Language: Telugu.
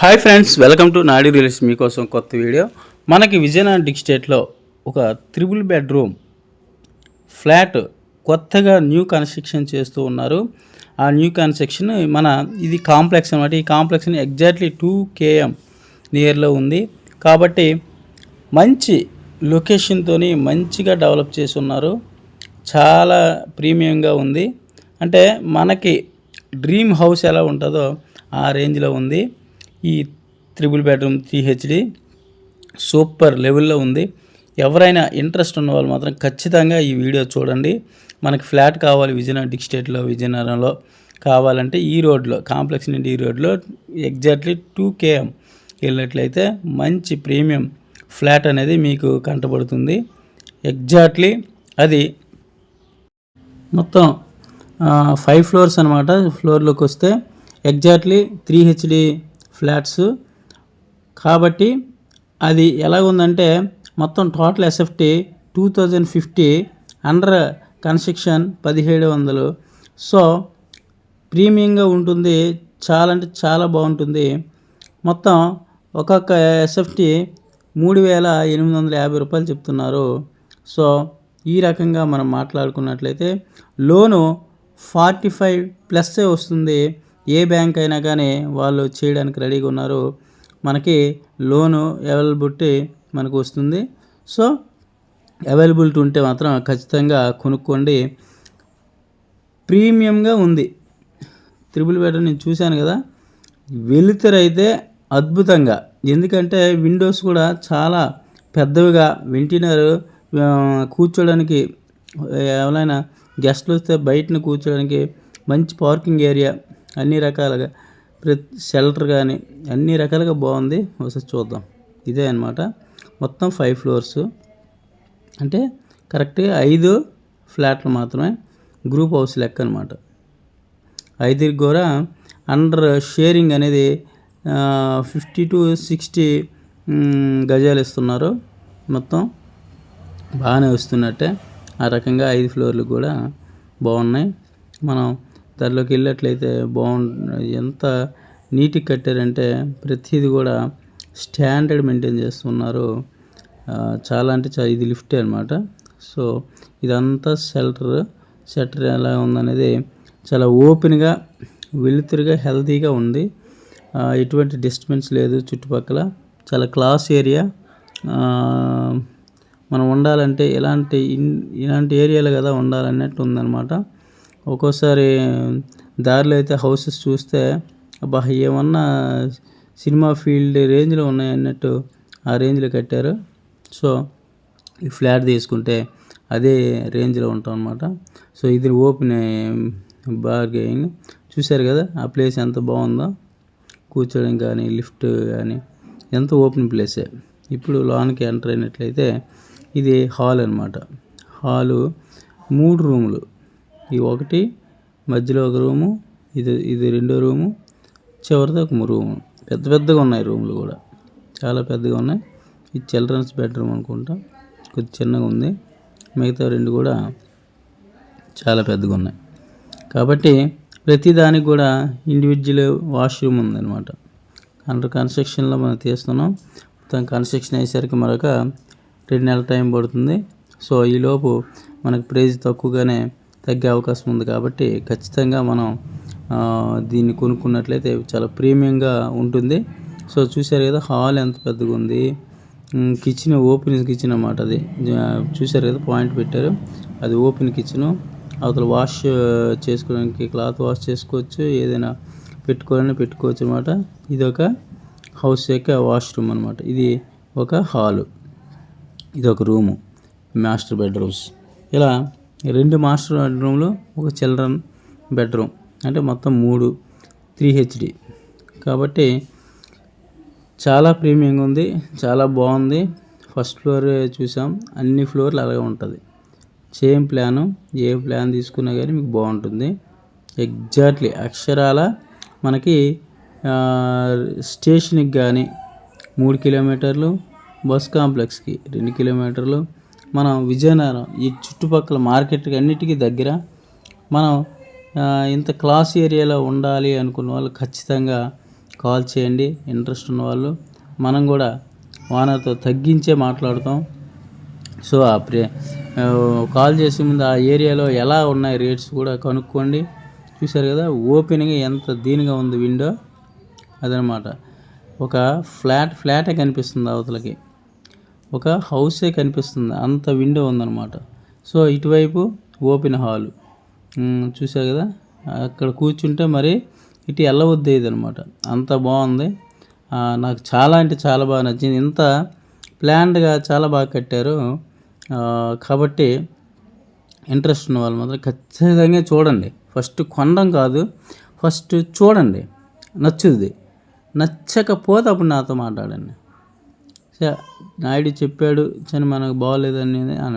హాయ్ ఫ్రెండ్స్, వెల్కమ్ టు నాడి రియల్స్. మీకోసం కొత్త వీడియో. మనకి విజయనగరం డిస్ట్రిక్ట్లో ఒక 3 బెడ్రూమ్ ఫ్లాట్ కొత్తగా న్యూ కన్స్ట్రక్షన్ చేస్తూ ఉన్నారు. ఆ న్యూ కన్స్ట్రక్షన్ ఇది కాంప్లెక్స్ అనమాట. ఈ కాంప్లెక్స్ ఎగ్జాక్ట్లీ 2 km నియర్లో ఉంది కాబట్టి మంచి లొకేషన్తో మంచిగా డెవలప్ చేసి ఉన్నారు. చాలా ప్రీమియంగా ఉంది. అంటే మనకి డ్రీమ్ హౌస్ ఎలా ఉంటుందో ఆ రేంజ్లో ఉంది. ఈ 3 బెడ్రూమ్ 3 HD సూపర్ లెవెల్లో ఉంది. ఎవరైనా ఇంట్రెస్ట్ ఉన్న వాళ్ళు మాత్రం ఖచ్చితంగా ఈ వీడియో చూడండి. మనకి ఫ్లాట్ కావాలి విజయనగరం డిస్ట్రిక్ట్లో, విజయనగరంలో కావాలంటే ఈ రోడ్లో, కాంప్లెక్స్ నుండి ఈ రోడ్లో ఎగ్జాక్ట్లీ 2 km వెళ్ళినట్లయితే మంచి ప్రీమియం ఫ్లాట్ అనేది మీకు కంటపడుతుంది. ఎగ్జాక్ట్లీ అది మొత్తం 5 floors అనమాట. ఫ్లోర్లోకి వస్తే ఎగ్జాక్ట్లీ 3 HD ఫ్లాట్స్ కాబట్టి అది ఎలాగుందంటే మొత్తం total SFT 2050, under construction 1700. So ప్రీమియంగా ఉంటుంది. చాలా అంటే చాలా బాగుంటుంది. మొత్తం ఒక్కొక్క ఎస్ఎఫ్టీ 3850 రూపాయలు చెప్తున్నారు. సో ఈ రకంగా మనం మాట్లాడుకున్నట్లయితే లోను 45+ వస్తుంది. ఏ బ్యాంక్ అయినా కానీ వాళ్ళు చేయడానికి రెడీగా ఉన్నారు. మనకి లోను అవైలబిలిటీ మనకు వస్తుంది. సో అవైలబిలిటీ ఉంటే మాత్రం ఖచ్చితంగా కొనుక్కోండి. ప్రీమియంగా ఉంది. 3 బెడ్రూమ్ నేను చూశాను కదా, వెలుతురైతే అద్భుతంగా. ఎందుకంటే విండోస్ కూడా చాలా పెద్దవిగా, వెంటినర్ కూర్చోడానికి, ఎవరైనా గెస్ట్లు వస్తే బయటను కూర్చోడానికి మంచి పార్కింగ్ ఏరియా, అన్ని రకాలుగా షెల్టర్ కానీ అన్ని రకాలుగా బాగుంది. ఒకసారి చూద్దాం. ఇదే అనమాట. మొత్తం 5 floors, అంటే కరెక్ట్గా 5 ఫ్లాట్లు మాత్రమే. గ్రూప్ హౌస్ లెక్క అనమాట. 5 కూడా అండర్ షేరింగ్ అనేది 50 to 60 గజాలు ఇస్తున్నారు. మొత్తం బాగానే వస్తున్నట్టే. ఆ రకంగా 5 floorలు కూడా బాగున్నాయి. మనం దానిలోకి వెళ్ళినట్లయితే ఎంత నీట్గా కట్టారంటే ప్రతిదీ కూడా స్టాండర్డ్ మెయింటైన్ చేస్తున్నారు. చాలా అంటే ఇది లిఫ్ట్ అనమాట. సో ఇదంతా షట్టర్ ఎలా ఉందనేది చాలా ఓపెన్గా, వెలుతురుగా, హెల్తీగా ఉంది. ఎటువంటి డిస్టర్బెన్స్ లేదు చుట్టుపక్కల. చాలా క్లాస్ ఏరియా. మనం ఉండాలంటే ఇలాంటి ఏరియాలో కదా ఉండాలన్నట్టు ఉందన్నమాట. ఒక్కోసారి దారిలో అయితే హౌసెస్ చూస్తే అబ్బా ఏమన్నా సినిమా ఫీల్డ్ రేంజ్లో ఉన్నాయన్నట్టు ఆ రేంజ్లో కట్టారు. సో ఈ ఫ్లాట్ తీసుకుంటే అదే రేంజ్లో ఉంటాం అనమాట. సో ఇది ఓపెన్ బార్గెయింగ్. చూశారు కదా ఆ ప్లేస్ ఎంత బాగుందో, కూర్చోడానికి కానీ లిఫ్ట్ కానీ ఎంత ఓపెన్ ప్లేసే. ఇప్పుడు లోనికి ఎంటర్ అయినట్లయితే ఇది హాల్ అనమాట. హాలు 3 రూములు. ఈ ఒకటి, మధ్యలో ఒక రూము, ఇది రెండో రూము, చివరితో ఒక రూము. పెద్దగా ఉన్నాయి రూములు కూడా, చాలా పెద్దగా ఉన్నాయి. ఇది చిల్డ్రన్స్ బెడ్రూమ్ అనుకుంటా, కొద్ది చిన్నగా ఉంది. మిగతా 2 కూడా చాలా పెద్దగా ఉన్నాయి. కాబట్టి ప్రతిదానికి కూడా ఇండివిజువల్ వాష్రూమ్ ఉందన్నమాట. అండర్ కన్స్ట్రక్షన్లో మనం తీస్తున్నాం. మొత్తం కన్స్ట్రక్షన్ అయ్యేసరికి మరొక 2 నెలల టైం పడుతుంది. సో ఈలోపు మనకు ప్రైస్ తక్కువగానే తగ్గే అవకాశం ఉంది. కాబట్టి ఖచ్చితంగా మనం దీన్ని కొనుక్కున్నట్లయితే చాలా ప్రీమియంగా ఉంటుంది. సో చూశారు కదా హాల్ ఎంత పెద్దగా ఉంది. కిచెన్ ఓపెన్ కిచెన్ అన్నమాట. అది చూశారు కదా, పాయింట్ పెట్టారు. అది ఓపెన్ కిచెను. అవతల వాష్ చేసుకోవడానికి క్లాత్ వాష్ చేసుకోవచ్చు, ఏదైనా పెట్టుకోవచ్చు అనమాట. ఇది ఒక హౌస్ యొక్క వాష్రూమ్ అనమాట. ఇది ఒక హాలు, ఇది ఒక రూము, మాస్టర్ బెడ్రూమ్స్. ఇలా 2 మాస్టర్ బెడ్రూమ్లు, ఒక చిల్డ్రన్ బెడ్రూమ్, అంటే మొత్తం 3 HD. కాబట్టి చాలా ప్రీమియంగా ఉంది, చాలా బాగుంది. ఫస్ట్ ఫ్లోర్ చూసాం, అన్ని ఫ్లోర్లు అలాగే ఉంటుంది. సేమ్ ప్లాను, ఏ ప్లాన్ తీసుకున్నా కానీ మీకు బాగుంటుంది. ఎగ్జాక్ట్లీ అక్షరాల మనకి స్టేషన్కి కానీ 3 kilometers, బస్ కాంప్లెక్స్కి 2 kilometers, మనం విజయనగరం ఈ చుట్టుపక్కల మార్కెట్కి అన్నిటికీ దగ్గర. మనం ఇంత క్లాస్ ఏరియాలో ఉండాలి అనుకున్న వాళ్ళు ఖచ్చితంగా కాల్ చేయండి. ఇంట్రెస్ట్ ఉన్నవాళ్ళు. మనం కూడా ఓనర్తో తగ్గించే మాట్లాడతాం. సో కాల్ చేసే ముందు ఆ ఏరియాలో ఎలా ఉన్నాయి రేట్స్ కూడా కనుక్కోండి. చూశారు కదా ఓపెనింగ్ ఎంత దీనిగా ఉంది విండో, అదనమాట. ఒక ఫ్లాటే కనిపిస్తుంది, అవతలకి ఒక హౌసే కనిపిస్తుంది, అంత విండో ఉందన్నమాట. సో ఇటువైపు ఓపెన్ హాలు చూశారు కదా, అక్కడ కూర్చుంటే మరి ఇటు వెళ్ళవద్దేది అనమాట. అంత బాగుంది. నాకు చాలా అంటే చాలా బాగా నచ్చింది. ఇంత ప్లాన్డ్గా చాలా బాగా కట్టారు. కాబట్టి ఇంట్రెస్ట్ ఉన్న వాళ్ళు మాత్రం ఖచ్చితంగా చూడండి. ఫస్ట్ కొనడం కాదు, ఫస్ట్ చూడండి. నచ్చుద్ది. నచ్చకపోతే అప్పుడు నాతో మాట్లాడండి. నాయుడు చెప్పాడు మనకు బాగోలేదని